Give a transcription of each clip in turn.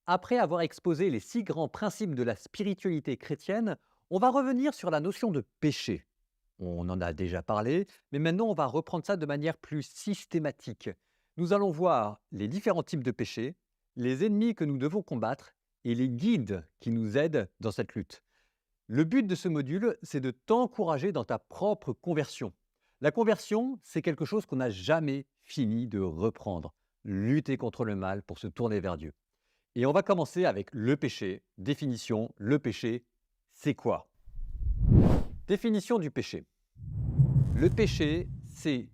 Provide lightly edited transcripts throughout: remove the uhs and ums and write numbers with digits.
Après avoir exposé les 6 grands principes de la spiritualité chrétienne, on va revenir sur la notion de péché. On en a déjà parlé, mais maintenant on va reprendre ça de manière plus systématique. Nous allons voir les différents types de péchés, les ennemis que nous devons combattre et les guides qui nous aident dans cette lutte. Le but de ce module, c'est de t'encourager dans ta propre conversion. La conversion, c'est quelque chose qu'on n'a jamais fini de reprendre. Lutter contre le mal pour se tourner vers Dieu. Et on va commencer avec le péché. Définition, le péché, c'est quoi? Définition du péché. Le péché, c'est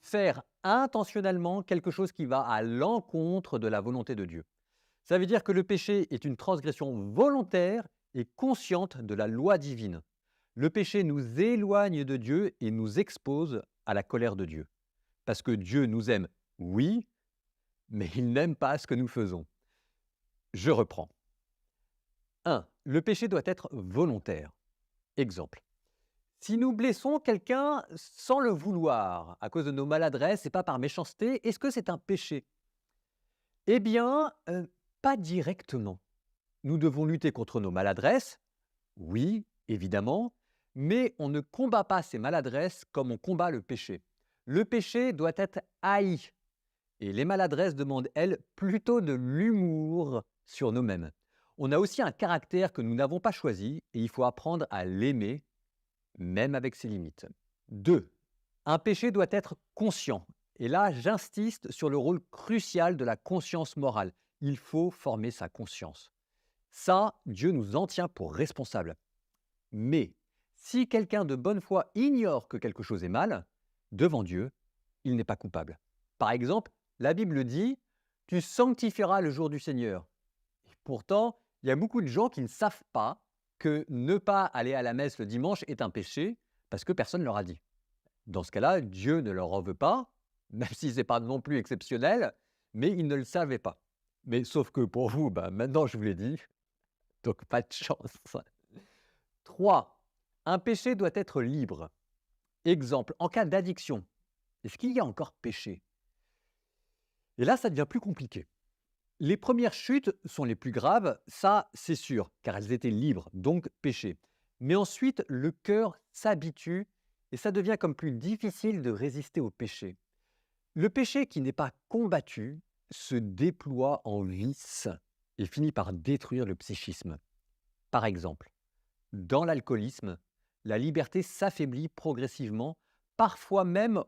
faire intentionnellement quelque chose qui va à l'encontre de la volonté de Dieu. Ça veut dire que le péché est une transgression volontaire et consciente de la loi divine. Le péché nous éloigne de Dieu et nous expose à la colère de Dieu. Parce que Dieu nous aime, oui, mais il n'aime pas ce que nous faisons. Je reprends. 1. Le péché doit être volontaire. Exemple. Si nous blessons quelqu'un sans le vouloir, à cause de nos maladresses et pas par méchanceté, est-ce que c'est un péché? Eh bien, pas directement. Nous devons lutter contre nos maladresses, oui, évidemment, mais on ne combat pas ces maladresses comme on combat le péché. Le péché doit être haï, et les maladresses demandent, elles, plutôt de l'humour sur nous-mêmes. On a aussi un caractère que nous n'avons pas choisi, et il faut apprendre à l'aimer, même avec ses limites. 2. Un péché doit être conscient. Et là, j'insiste sur le rôle crucial de la conscience morale. Il faut former sa conscience. Ça, Dieu nous en tient pour responsables. Mais si quelqu'un de bonne foi ignore que quelque chose est mal, devant Dieu, il n'est pas coupable. Par exemple, la Bible dit, tu sanctifieras le jour du Seigneur. Et pourtant, il y a beaucoup de gens qui ne savent pas que ne pas aller à la messe le dimanche est un péché parce que personne ne leur a dit. Dans ce cas-là, Dieu ne leur en veut pas, même si ce n'est pas non plus exceptionnel, mais ils ne le savaient pas. Mais sauf que pour vous, maintenant je vous l'ai dit, donc pas de chance. 3. Un péché doit être libre. Exemple, en cas d'addiction, est-ce qu'il y a encore péché? Et là, ça devient plus compliqué. Les premières chutes sont les plus graves, ça c'est sûr, car elles étaient libres, donc péché. Mais ensuite, le cœur s'habitue et ça devient comme plus difficile de résister au péché. Le péché qui n'est pas combattu se déploie en vice et finit par détruire le psychisme. Par exemple, dans l'alcoolisme, la liberté s'affaiblit progressivement, parfois même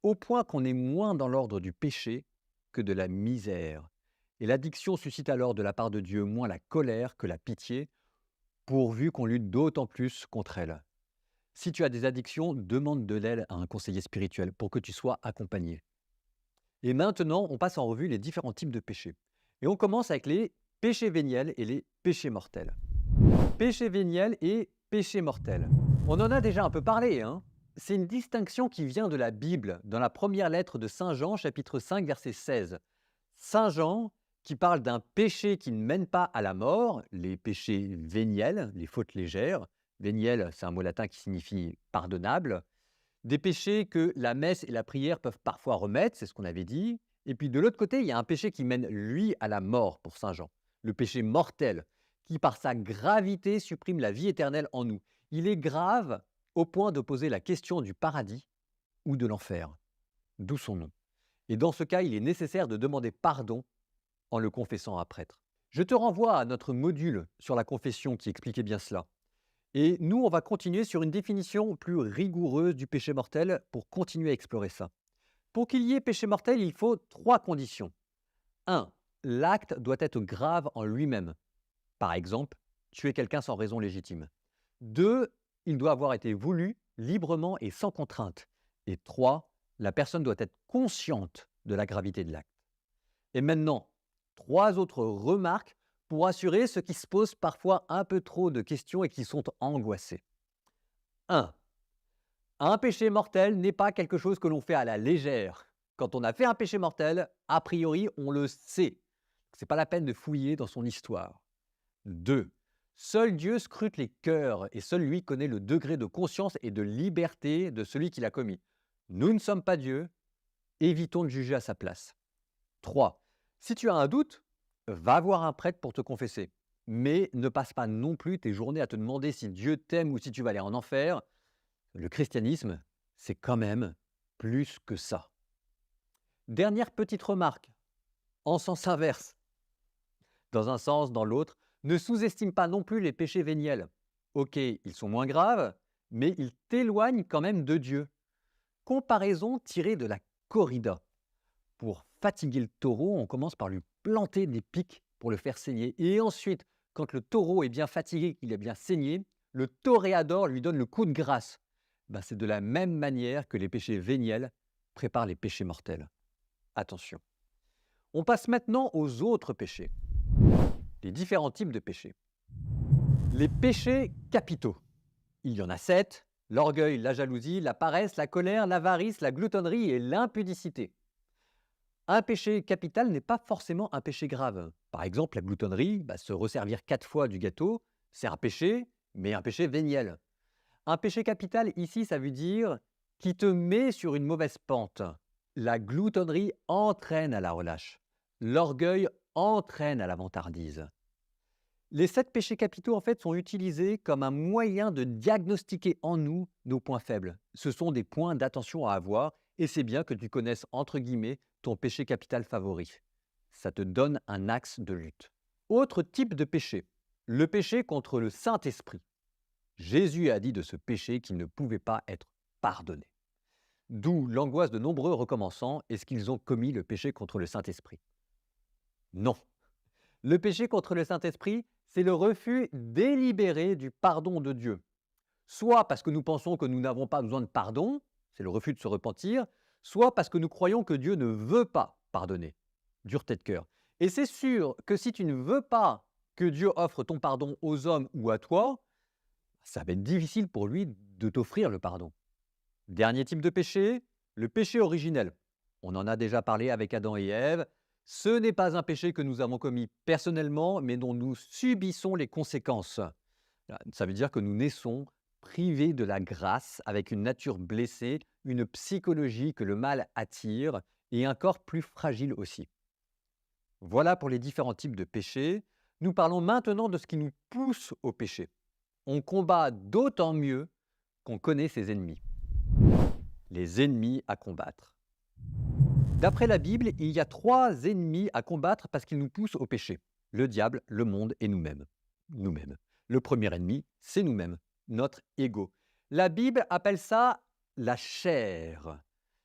au point qu'on est moins dans l'ordre du péché que de la misère. Et l'addiction suscite alors de la part de Dieu moins la colère que la pitié, pourvu qu'on lutte d'autant plus contre elle. Si tu as des addictions, demande de l'aide à un conseiller spirituel pour que tu sois accompagné. Et maintenant, on passe en revue les différents types de péchés. Et on commence avec les péchés véniels et les péchés mortels. Péché véniel et péché mortel. On en a déjà un peu parlé, hein. C'est une distinction qui vient de la Bible, dans la première lettre de Saint Jean, chapitre 5, verset 16. Saint Jean, qui parle d'un péché qui ne mène pas à la mort, les péchés véniels, les fautes légères. Véniel, c'est un mot latin qui signifie pardonnable. Des péchés que la messe et la prière peuvent parfois remettre, c'est ce qu'on avait dit. Et puis de l'autre côté, il y a un péché qui mène, lui, à la mort pour Saint Jean. Le péché mortel, qui par sa gravité supprime la vie éternelle en nous. Il est grave au point de poser la question du paradis ou de l'enfer, d'où son nom. Et dans ce cas, il est nécessaire de demander pardon en le confessant à un prêtre. Je te renvoie à notre module sur la confession qui expliquait bien cela. Et nous, on va continuer sur une définition plus rigoureuse du péché mortel pour continuer à explorer ça. Pour qu'il y ait péché mortel, il faut 3 conditions. 1. L'acte doit être grave en lui-même. Par exemple, tuer quelqu'un sans raison légitime. 2. Il doit avoir été voulu librement et sans contrainte. Et 3. La personne doit être consciente de la gravité de l'acte. Et maintenant, 3 autres remarques pour assurer ceux qui se posent parfois un peu trop de questions et qui sont angoissés. 1. Un péché mortel n'est pas quelque chose que l'on fait à la légère. Quand on a fait un péché mortel, a priori, on le sait. Ce n'est pas la peine de fouiller dans son histoire. 2. Seul Dieu scrute les cœurs et seul lui connaît le degré de conscience et de liberté de celui qui l'a commis. Nous ne sommes pas Dieu, évitons de juger à sa place. 3. Si tu as un doute, Va voir un prêtre pour te confesser. Mais ne passe pas non plus tes journées à te demander si Dieu t'aime ou si tu vas aller en enfer. Le christianisme, c'est quand même plus que ça. Dernière petite remarque, en sens inverse, dans un sens, dans l'autre, ne sous-estime pas non plus les péchés véniels. Ok, ils sont moins graves, mais ils t'éloignent quand même de Dieu. Comparaison tirée de la corrida. Pour fatiguer le taureau, on commence par lui planter des pics pour le faire saigner. Et ensuite, quand le taureau est bien fatigué, qu'il est bien saigné, le toréador lui donne le coup de grâce. Ben, c'est de la même manière que les péchés véniels préparent les péchés mortels. Attention. On passe maintenant aux autres péchés, les différents types de péchés. Les péchés capitaux. Il y en a 7, l'orgueil, la jalousie, la paresse, la colère, l'avarice, la gloutonnerie et l'impudicité. Un péché capital n'est pas forcément un péché grave. Par exemple, la gloutonnerie, se resservir 4 fois du gâteau, c'est un péché, mais un péché véniel. Un péché capital, ici, ça veut dire qui te met sur une mauvaise pente. La gloutonnerie entraîne à la relâche. L'orgueil entraîne à la vantardise. Les 7 péchés capitaux, en fait, sont utilisés comme un moyen de diagnostiquer en nous nos points faibles. Ce sont des points d'attention à avoir et c'est bien que tu connaisses, entre guillemets, ton péché capital favori. Ça te donne un axe de lutte. Autre type de péché, le péché contre le Saint-Esprit. Jésus a dit de ce péché qu'il ne pouvait pas être pardonné. D'où l'angoisse de nombreux recommençants. Est-ce qu'ils ont commis le péché contre le Saint-Esprit? Non. Le péché contre le Saint-Esprit, c'est le refus délibéré du pardon de Dieu. Soit parce que nous pensons que nous n'avons pas besoin de pardon, c'est le refus de se repentir, soit parce que nous croyons que Dieu ne veut pas pardonner. Dureté de cœur. Et c'est sûr que si tu ne veux pas que Dieu offre ton pardon aux hommes ou à toi, ça va être difficile pour lui de t'offrir le pardon. Dernier type de péché, le péché originel. On en a déjà parlé avec Adam et Ève. Ce n'est pas un péché que nous avons commis personnellement, mais dont nous subissons les conséquences. Ça veut dire que nous naissons privés de la grâce, avec une nature blessée, une psychologie que le mal attire et un corps plus fragile aussi. Voilà pour les différents types de péchés. Nous parlons maintenant de ce qui nous pousse au péché. On combat d'autant mieux qu'on connaît ses ennemis. Les ennemis à combattre. D'après la Bible, il y a 3 ennemis à combattre parce qu'ils nous poussent au péché. Le diable, le monde et nous-mêmes. Nous-mêmes. Le premier ennemi, c'est nous-mêmes, notre ego. La Bible appelle ça la chair,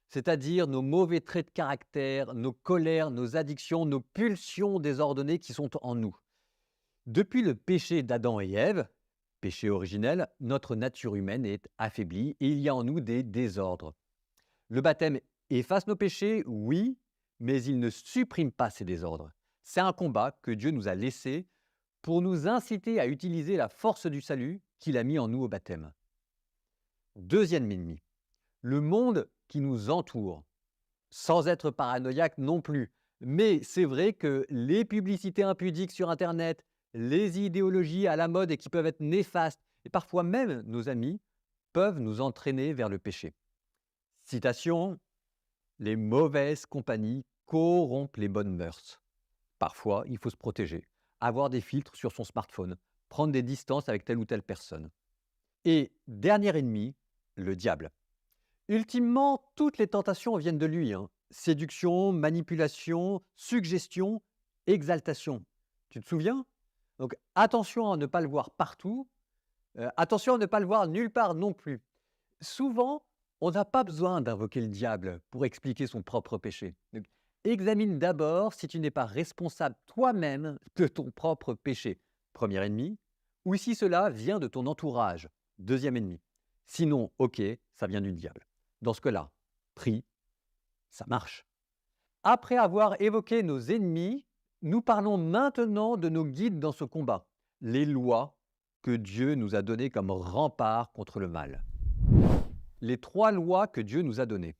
c'est-à-dire nos mauvais traits de caractère, nos colères, nos addictions, nos pulsions désordonnées qui sont en nous. Depuis le péché d'Adam et Ève, péché originel, notre nature humaine est affaiblie et il y a en nous des désordres. Le baptême efface nos péchés, oui, mais il ne supprime pas ces désordres. C'est un combat que Dieu nous a laissé pour nous inciter à utiliser la force du salut qu'il a mis en nous au baptême. Deuxième ennemi, le monde qui nous entoure, sans être paranoïaque non plus. Mais c'est vrai que les publicités impudiques sur Internet, les idéologies à la mode et qui peuvent être néfastes, et parfois même nos amis, peuvent nous entraîner vers le péché. Citation, les mauvaises compagnies corrompent les bonnes mœurs. Parfois, il faut se protéger, avoir des filtres sur son smartphone, prendre des distances avec telle ou telle personne. Et dernier ennemi, le diable. Ultimement, toutes les tentations viennent de lui. Séduction, manipulation, suggestion, exaltation. Tu te souviens? Donc attention à ne pas le voir partout, attention à ne pas le voir nulle part non plus. Souvent, on n'a pas besoin d'invoquer le diable pour expliquer son propre péché. Donc, examine d'abord si tu n'es pas responsable toi-même de ton propre péché, premier ennemi, ou si cela vient de ton entourage, deuxième ennemi. Sinon, ok, ça vient du diable. Dans ce cas-là, prie, ça marche. Après avoir évoqué nos ennemis, nous parlons maintenant de nos guides dans ce combat, les lois que Dieu nous a données comme rempart contre le mal. Les 3 lois que Dieu nous a données.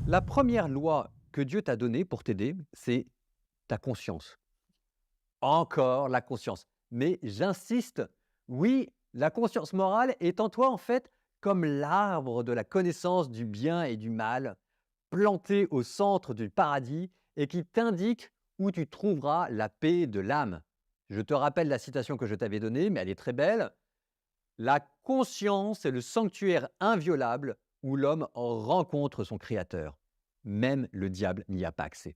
La première loi que Dieu t'a donnée pour t'aider, c'est ta conscience. Encore la conscience. Mais j'insiste, oui, la conscience morale est en toi en fait comme l'arbre de la connaissance du bien et du mal, planté au centre du paradis et qui t'indique où tu trouveras la paix de l'âme. Je te rappelle la citation que je t'avais donnée, mais elle est très belle. La conscience est le sanctuaire inviolable où l'homme rencontre son Créateur. Même le diable n'y a pas accès.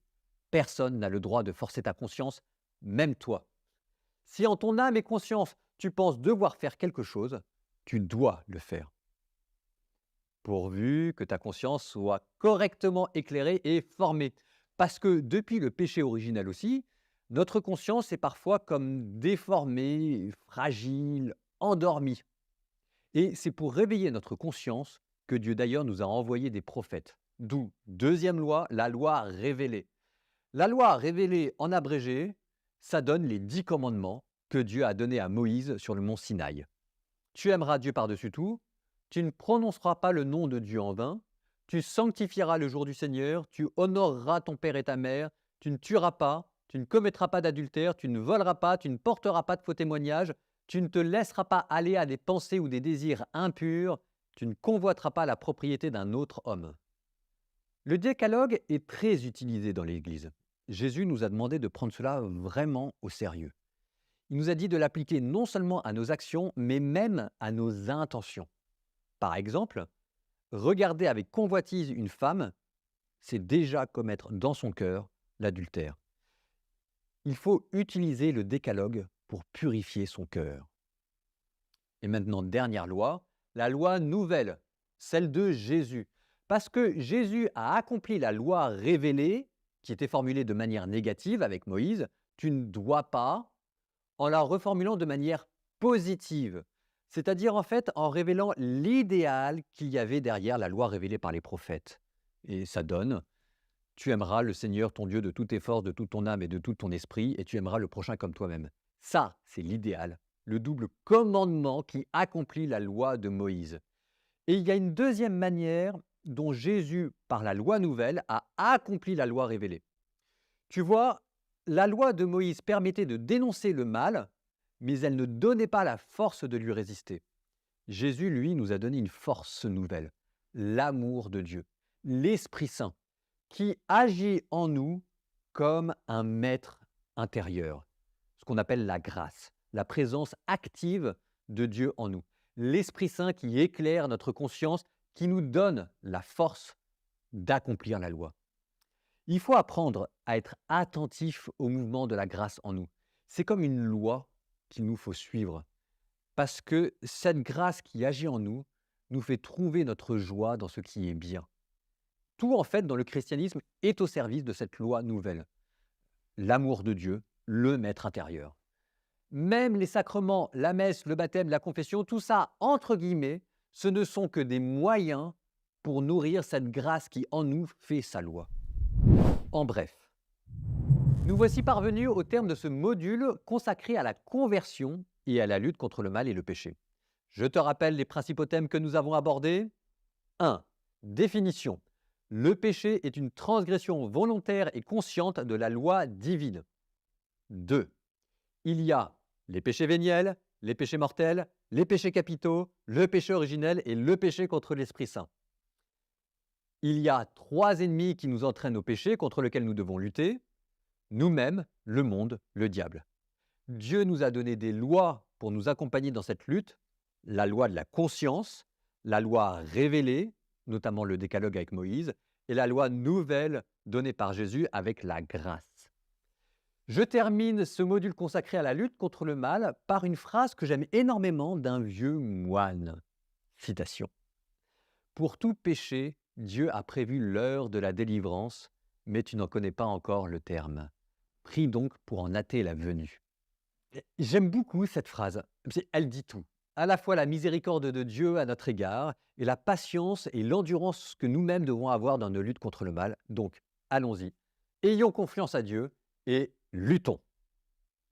Personne n'a le droit de forcer ta conscience, même toi. Si en ton âme et conscience, tu penses devoir faire quelque chose, tu dois le faire. Pourvu que ta conscience soit correctement éclairée et formée. Parce que depuis le péché originel aussi, notre conscience est parfois comme déformée, fragile, endormie. Et c'est pour réveiller notre conscience que Dieu d'ailleurs nous a envoyé des prophètes. D'où deuxième loi, la loi révélée. La loi révélée en abrégé, ça donne les 10 commandements que Dieu a donnés à Moïse sur le mont Sinaï. Tu aimeras Dieu par-dessus tout, tu ne prononceras pas le nom de Dieu en vain, tu sanctifieras le jour du Seigneur, tu honoreras ton père et ta mère, tu ne tueras pas, tu ne commettras pas d'adultère, tu ne voleras pas, tu ne porteras pas de faux témoignages, tu ne te laisseras pas aller à des pensées ou des désirs impurs, tu ne convoiteras pas la propriété d'un autre homme. Le décalogue est très utilisé dans l'Église. Jésus nous a demandé de prendre cela vraiment au sérieux. Il nous a dit de l'appliquer non seulement à nos actions, mais même à nos intentions. Par exemple, regarder avec convoitise une femme, c'est déjà commettre dans son cœur l'adultère. Il faut utiliser le décalogue pour purifier son cœur. Et maintenant, dernière loi, la loi nouvelle, celle de Jésus. Parce que Jésus a accompli la loi révélée, qui était formulée de manière négative avec Moïse, tu ne dois pas, en la reformulant de manière positive. C'est-à-dire en fait en révélant l'idéal qu'il y avait derrière la loi révélée par les prophètes. Et ça donne, tu aimeras le Seigneur ton Dieu de toutes tes forces, de toute ton âme et de tout ton esprit, et tu aimeras le prochain comme toi-même. Ça, c'est l'idéal, le double commandement qui accomplit la loi de Moïse. Et il y a une deuxième manière dont Jésus, par la loi nouvelle, a accompli la loi révélée. Tu vois, la loi de Moïse permettait de dénoncer le mal, mais elle ne donnait pas la force de lui résister. Jésus, lui, nous a donné une force nouvelle, l'amour de Dieu, l'Esprit Saint, qui agit en nous comme un maître intérieur, ce qu'on appelle la grâce, la présence active de Dieu en nous. L'Esprit Saint qui éclaire notre conscience, qui nous donne la force d'accomplir la loi. Il faut apprendre à être attentif au mouvement de la grâce en nous. C'est comme une loi qu'il nous faut suivre, parce que cette grâce qui agit en nous nous fait trouver notre joie dans ce qui est bien. Tout, en fait, dans le christianisme est au service de cette loi nouvelle. L'amour de Dieu, le maître intérieur. Même les sacrements, la messe, le baptême, la confession, tout ça, entre guillemets, ce ne sont que des moyens pour nourrir cette grâce qui en nous fait sa loi. En bref, nous voici parvenus au terme de ce module consacré à la conversion et à la lutte contre le mal et le péché. Je te rappelle les principaux thèmes que nous avons abordés. 1. Définition. Le péché est une transgression volontaire et consciente de la loi divine. 2. Il y a les péchés véniels, les péchés mortels, les péchés capitaux, le péché originel et le péché contre l'Esprit Saint. Il y a 3 ennemis qui nous entraînent au péché contre lesquels nous devons lutter. Nous-mêmes, le monde, le diable. Dieu nous a donné des lois pour nous accompagner dans cette lutte, la loi de la conscience, la loi révélée, notamment le décalogue avec Moïse, et la loi nouvelle donnée par Jésus avec la grâce. Je termine ce module consacré à la lutte contre le mal par une phrase que j'aime énormément d'un vieux moine. Citation. Pour tout péché, Dieu a prévu l'heure de la délivrance, mais tu n'en connais pas encore le terme. Prie donc pour en hâter la venue. J'aime beaucoup cette phrase. Elle dit tout. À la fois la miséricorde de Dieu à notre égard et la patience et l'endurance que nous-mêmes devons avoir dans nos luttes contre le mal. Donc, allons-y. Ayons confiance à Dieu et luttons.